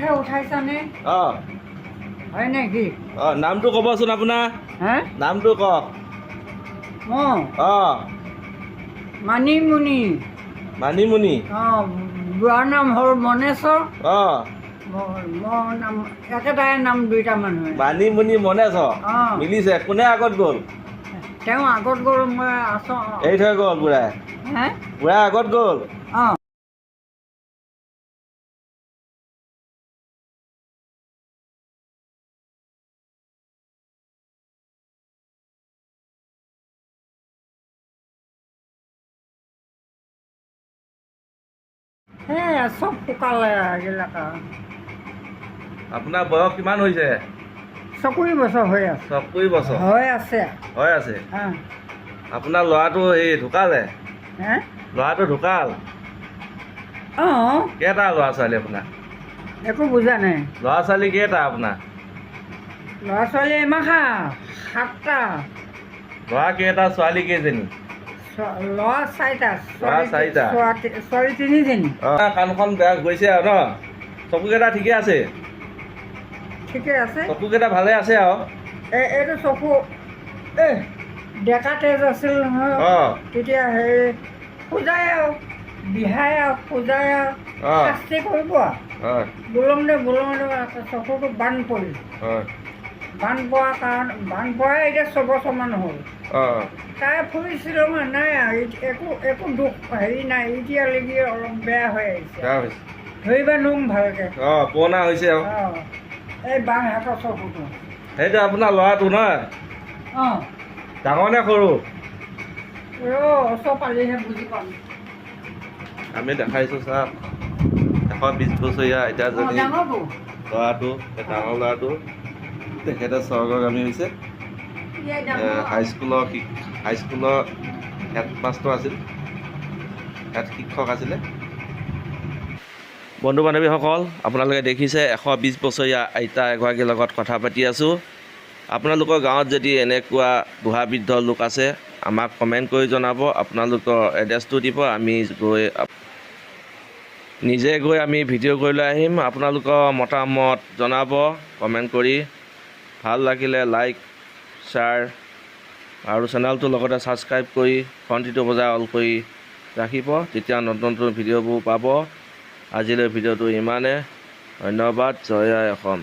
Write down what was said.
মাছহে উঠাইছানে? অঁ হয় নেকি? অঁ নামটো ক'বচোন আপোনাৰ হে? নামটো কওক মই অঁ মানিমুনি। মানিমুনি অঁ, বুঢ়াৰ নাম হ'ল মনেশ্বৰ। অঁ মোৰ নাম একেটাই নাম দুইটা মানুহে। মানিমুনি মনেশ্বৰ অঁ। মিলিছে কোনে আগত গ'ল তেওঁ আগত গ'ল, মই আছোঁ। এৰি থৈ গ'ল বুঢ়াই হে? বুঢ়াই আগত গ'ল অঁ। সেয়া চব শুকালে এইবিলাক আৰু। আপোনাৰ বয়স কিমান হৈছে 40 বছৰ হৈ আছে। 40 বছৰ হৈ আছে। হয় আছে অঁ। আপোনাৰ ল'ৰাটো এই ঢুকালে হে? ল'ৰাটো ঢুকাল অঁ। কেইটা ল'ৰা ছোৱালী আপোনাৰ একো বুজা নাই। ল'ৰা ছোৱালী কেইটা আপোনাৰ ল'ৰা ছোৱালী এমাহ 7টা। ল'ৰা কেইটা ছোৱালী কেইজনী ল'ৰা 4টা, ল'ৰা 4টা ছোৱালী 3জনী। অঁ কাণখন বেয়া গৈছে আৰু ন চকুকেইটা ঠিকে আছে ঠিকে আছে। চকুকেইটা ভালে আছে আৰু এইটো চকু ডেকা তেজ আছিল নহয়। অঁ তেতিয়া খোজাই আৰু বিহাই আৰু খোজাই আৰু অঁ শাস্তি কৰিব আৰু হয় বুলমদে চকুটো বান্ধ পৰিল। হয় বান্ধ পোৱাৰ কাৰণে বান্ধ পৰাই এতিয়া 6 বছৰমান হ'ল। অঁ তাই ফুৰিছিলোঁ নাই একো দুখ নাই, এতিয়ালৈকে অলপ বেয়া হৈ আহিছে। বেয়া হৈছে ধৰিবা নোম ভালকৈ। অঁ পুৰণা হৈছে আৰু অঁ, এই বাঁহাতৰ চকুটো। সেইটো আপোনাৰ ল'ৰাটো নহয় অঁ। ডাঙৰ নে সৰু ওচৰ পালেহে বুজি পাম। আমি দেখাইছোঁ চাওক 120 বছৰীয়া আইতাজনী ডাঙৰটো। ল'ৰাটো ডাঙৰ ল'ৰাটো তেখেতে স্বৰ্গগামী হৈছে। হাইস্কুলৰ হেডমাষ্টাৰ আছিল, হেড শিক্ষক আছিলে। বন্ধু বান্ধৱীসকল, আপোনালোকে দেখিছে 120 বছৰীয়া আইতা এগৰাকীৰ লগত কথা পাতি আছোঁ। আপোনালোকৰ গাঁৱত যদি এনেকুৱা বুঢ়া বৃদ্ধ লোক আছে আমাক কমেণ্ট কৰি জনাব। আপোনালোকৰ এড্ৰেছটো দিব, আমি নিজে গৈ আমি ভিডিঅ' কৰি লৈ আহিম। আপোনালোকৰ মতামত জনাব কমেণ্ট কৰি। ভাল লাগিলে লাইক শ্বেয়াৰ আৰু চেনেলটোৰ লগতে ছাবস্ক্ৰাইব কৰি ঘণ্টিটো বজাই অল কৰি ৰাখিব, তেতিয়া নতুন নতুন ভিডিঅ'বোৰ পাব। আজিলৈ ভিডিঅ'টো ইমানে। ধন্যবাদ। জয় আই অসম।